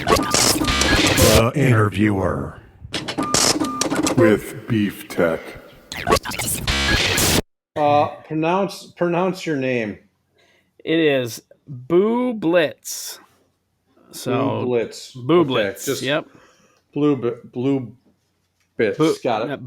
The Interviewer with Beef Tech. Pronounce your name. It is Bublitz. So Bublitz. Bublitz. Okay, just yep. blue bits. Got it.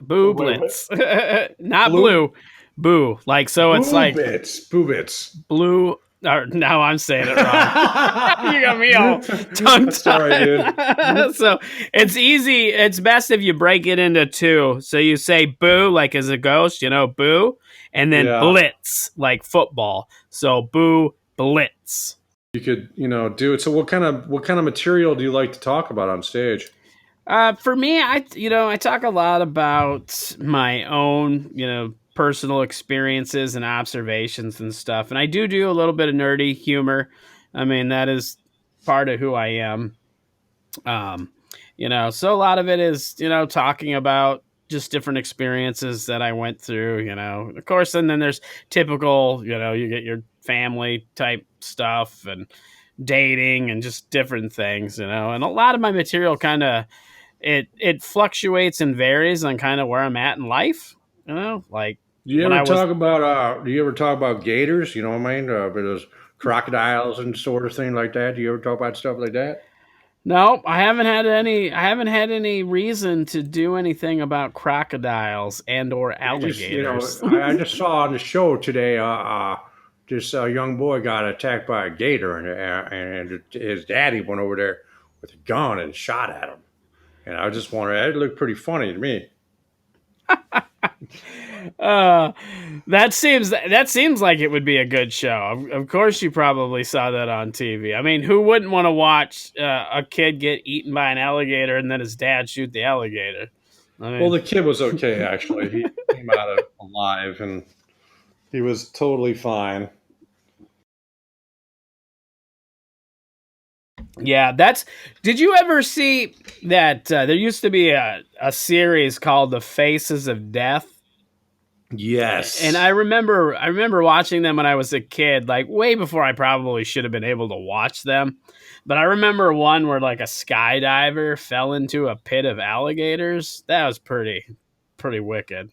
Bublitz. Not blue. Boo. Like, so it's like Boo bits. blue. Or, now I'm saying it wrong. You got me all tongue-tied. Sorry, dude. So it's easy. It's best if you break it into two. So you say boo, like as a ghost, boo, and then blitz, like football. So boo blitz. You could, do it. So what kind of material do you like to talk about on stage? For me, I talk a lot about my own, personal experiences and observations and stuff. And I do a little bit of nerdy humor. I mean, that is part of who I am. So a lot of it is, talking about just different experiences that I went through, of course. And then there's typical, you get your family type stuff and dating and just different things, and a lot of my material kind of, it fluctuates and varies on kind of where I'm at in life, like. Do you ever talk about gators? You know what I mean? Those crocodiles and sort of thing like that. Do you ever talk about stuff like that? No, I haven't had any reason to do anything about crocodiles and or alligators. I just saw on the show today. This young boy got attacked by a gator, and his daddy went over there with a gun and shot at him. And I just wondered, it looked pretty funny to me. That seems like it would be a good show. Of course, you probably saw that on TV. I mean, who wouldn't want to watch a kid get eaten by an alligator and then his dad shoot the alligator? I mean, well, the kid was okay, actually. He came out alive, and he was totally fine. Yeah, did you ever see that there used to be a series called The Faces of Death? Yes. And I remember watching them when I was a kid, like way before I probably should have been able to watch them. But I remember one where like a skydiver fell into a pit of alligators. That was pretty wicked.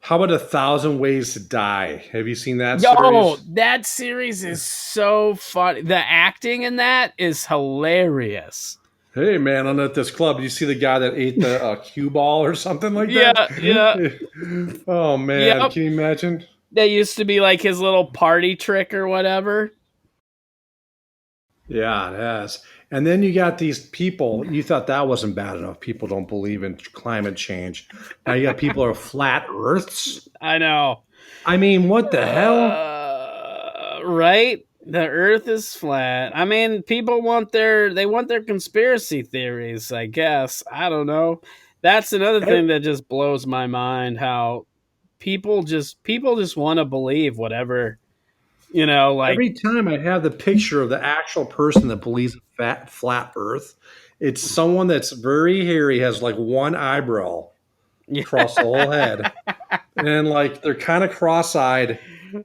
How about 1,000 Ways to Die? Have you seen that series? That series is so funny. The acting in that is hilarious. Hey, man, I'm at this club. Did you see the guy that ate the cue ball or something like that? Yeah. Oh, man. Can you imagine? That used to be like his little party trick or whatever. Yeah, it has. And then you got these people. You thought that wasn't bad enough. People don't believe in climate change. Now you got people who are flat earths. I know. I mean, what the hell? Right? The earth is flat. I mean, people want their conspiracy theories, I guess. I don't know. That's another thing that just blows my mind, how people just want to believe whatever. Like every time I have the picture of the actual person that believes in flat earth, it's someone that's very hairy, has like one eyebrow across the whole head. And like they're kind of cross-eyed,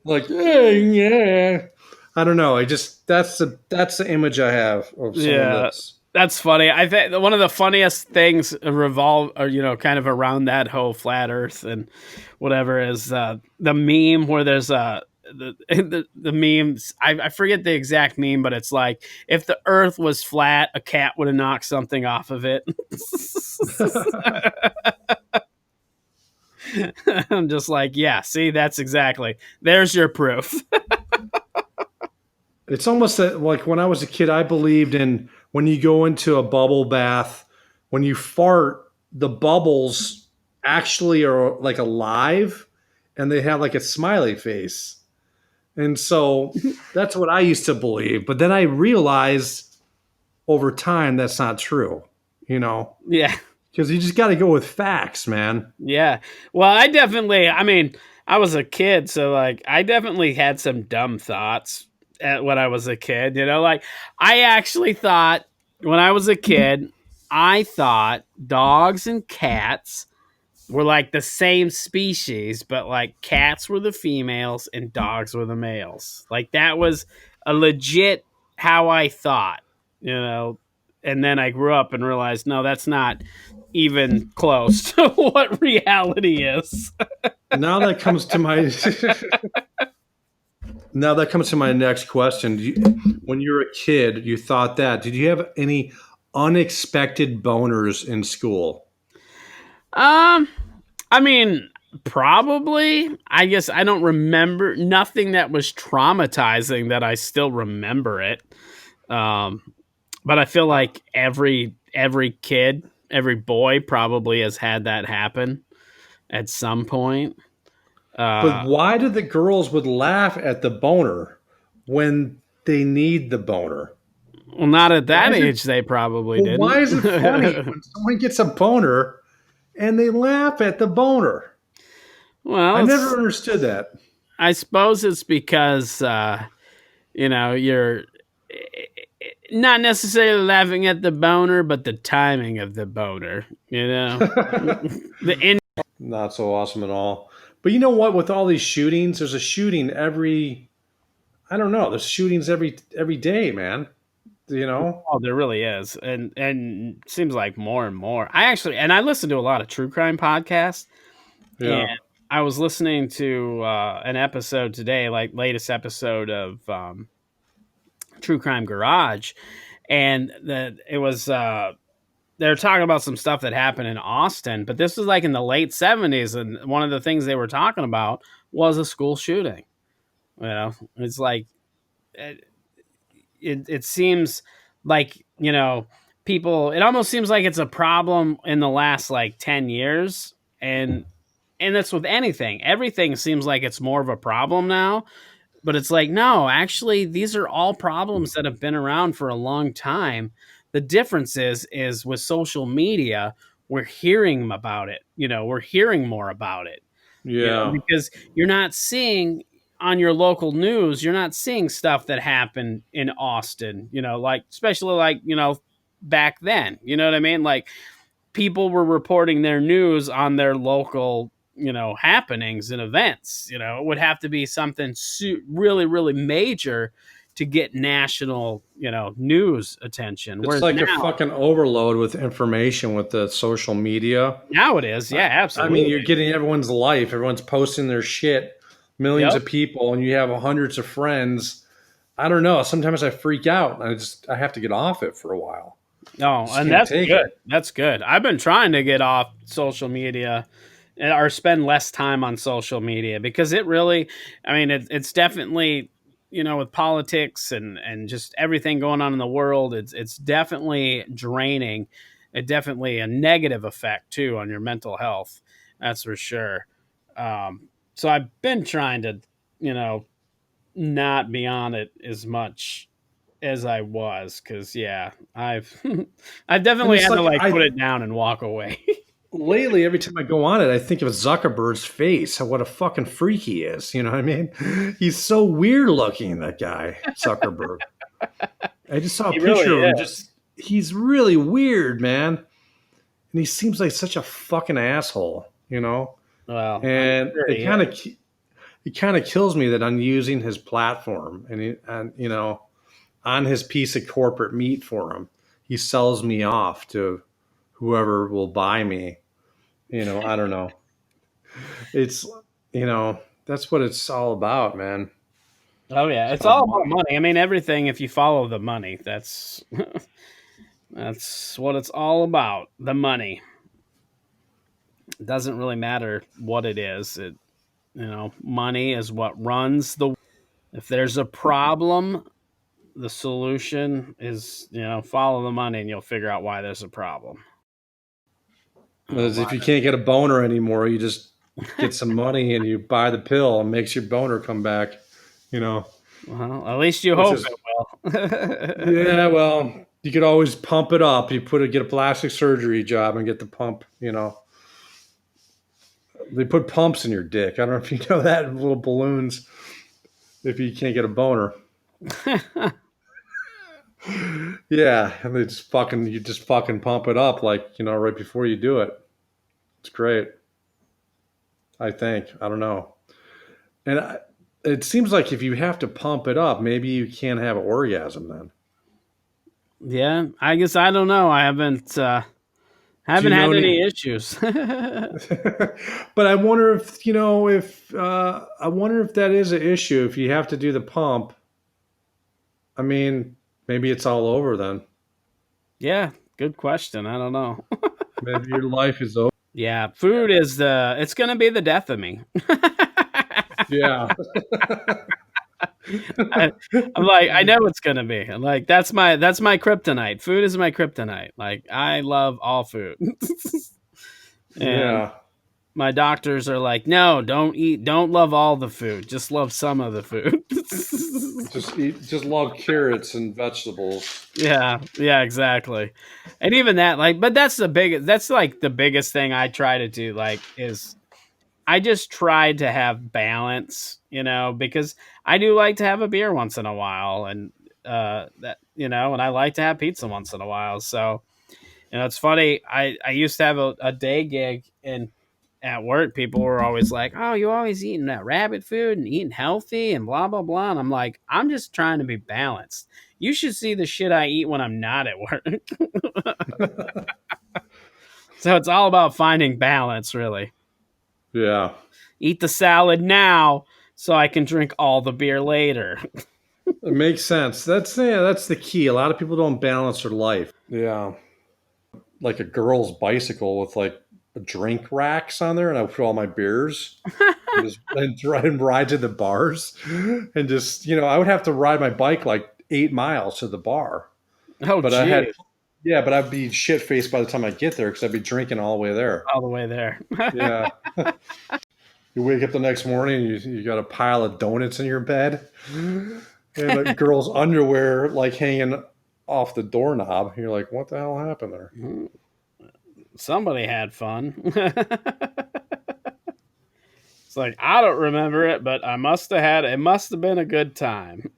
like, yeah. I don't know. That's the image I have of someone that's funny. I think one of the funniest things kind of around that whole flat earth and whatever is the meme where there's the memes. I forget the exact meme, but it's like, if the earth was flat, a cat would have knocked something off of it. I'm just like, yeah, see, there's your proof. It's almost like when I was a kid, I believed in when you go into a bubble bath, when you fart, the bubbles actually are like alive and they have like a smiley face. And so that's what I used to believe. But then I realized over time that's not true, Yeah. Because you just got to go with facts, man. Yeah. Well, I was a kid, so like I definitely had some dumb thoughts when I was a kid. Like I actually thought when I was a kid, I thought dogs and cats were like the same species, but like cats were the females and dogs were the males. Like that was a legit how I thought. and then I grew up and realized, no, that's not even close to what reality is. Now that comes to my now that comes to my next question. When you were a kid, you thought that. Did you have any unexpected boners in school? Um, I mean, probably. I guess I don't remember nothing that was traumatizing that I still remember it. Um, but I feel like every kid, every boy probably has had that happen at some point. But Uh, why do the girls would laugh at the boner when they need the boner? well, not at Why that is it age. They probably Well, why didn't. is it funny when someone gets a boner and they laugh at the boner? I Well, never understood that. I suppose it's because you're not necessarily laughing at the boner, but the timing of the boner. The in Not so awesome at all. But you know what? With all these shootings, there's a shooting every. I don't know. There's shootings every day, man. You know. Oh, there really is, and seems like more and more. I listen to a lot of true crime podcasts, and Yeah. I was listening to an episode today, like latest episode of True Crime Garage, and it was they were talking about some stuff that happened in Austin, but this was like in the late '70s, and one of the things they were talking about was a school shooting. It's like it, it seems like people. It almost seems like it's a problem in the last like 10 years, and that's with anything. Everything seems like it's more of a problem now. But it's like, no, actually, these are all problems that have been around for a long time. The difference is with social media, we're hearing about it. We're hearing more about it. Yeah. Because you're not seeing on your local news, you're not seeing stuff that happened in Austin. Like especially like back then. You know what I mean? Like people were reporting their news on their local happenings and events. It would have to be something really really major to get national news attention, It's whereas like a fucking overload with information with the social media. now it is. Yeah, I mean, absolutely. you're getting everyone's life. Everyone's posting their shit, millions Yep. of people, and you have hundreds of friends. I don't know. Sometimes I freak out. I have to get off it for a while. Oh, Just and can't that's take good. it. That's good. I've been trying to get off social media or spend less time on social media because it really, I mean, it's definitely, with politics and just everything going on in the world, it's definitely draining. It definitely a negative effect too on your mental health. That's for sure. So I've been trying to, you know, not be on it as much as I was because yeah, I've I've And definitely it's had to like like put I it down and walk away. lately every time I go on it, I think of Zuckerberg's face. What a fucking freak he is. You know what I mean? He's so weird looking. That guy Zuckerberg. I just saw a He really picture of him. is. Just he's really weird, man. And he seems like such a fucking asshole. You know. Well, I'm And sure he is. it kind of kills me that I'm using his platform and on his piece of corporate meat for him. He sells me off to whoever will buy me. I don't know. It's that's what it's all about, man. Oh yeah, It's it's about all about money. money. I mean, everything. If you follow the money, that's that's what it's all about. The money. It doesn't really matter what it is. Money is what runs the. If there's a problem, the solution is follow the money, and you'll figure out why there's a problem. As if you can't get a boner anymore, you just get some money and you buy the pill and makes your boner come back. You know, Well, at least you which hope is it will. yeah. Well, you could always pump it up. You get a plastic surgery job and get the pump. They put pumps in your dick. I don't know if you know that, little balloons. If you can't get a boner, yeah, and you just fucking pump it up like right before you do it. It's great. I think. I don't know. And it seems like if you have to pump it up, maybe you can't have an orgasm then. Yeah, I guess I don't know. I haven't had any issues. But I wonder if I wonder if that is an issue. If you have to do the pump, I mean, maybe it's all over then. Yeah, good question. I don't know. Maybe your life is over. Yeah, food is it's going to be the death of me. Yeah. I'm like, I know it's gonna be. I'm like, that's my kryptonite. Food is my kryptonite. Like, I love all food. And Yeah. my doctors are like, no, don't love all the food. Just love some of the food. Just love carrots and vegetables. Yeah, exactly. And even that, like, but that's like the biggest thing I try to do, like, is I just tried to have balance, because I do like to have a beer once in a while, and and I like to have pizza once in a while. So, it's funny. I used to have a day gig, and at work, people were always like, "Oh, you always eating that rabbit food and eating healthy and blah blah blah." And I'm like, I'm just trying to be balanced. You should see the shit I eat when I'm not at work. So it's all about finding balance, really. Yeah. Eat the salad now so I can drink all the beer later. It makes sense. That's the key. A lot of people don't balance their life. Yeah. Like a girl's bicycle with like drink racks on there, and I put all my beers and ride to the bars, and just I would have to ride my bike like 8 miles to the bar. Oh, but geez. but I'd be shit faced by the time I get there because I'd be drinking all the way there. All the way there. Yeah. You wake up the next morning and you got a pile of donuts in your bed and a girl's underwear like hanging off the doorknob. You're like, what the hell happened there? Somebody had fun. It's like, I don't remember it, but it must have been a good time.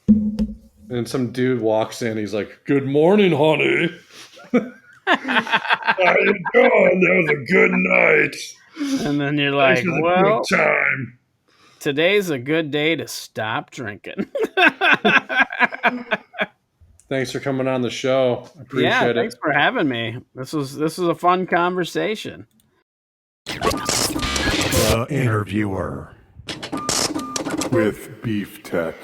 And some dude walks in. He's like, good morning, honey. How you doing? That was a good night. And then you're like, well, good time. Today's a good day to stop drinking. Thanks for coming on the show. I appreciate it. Thanks for having me. This was a fun conversation. The Interviewer with Beef Tech.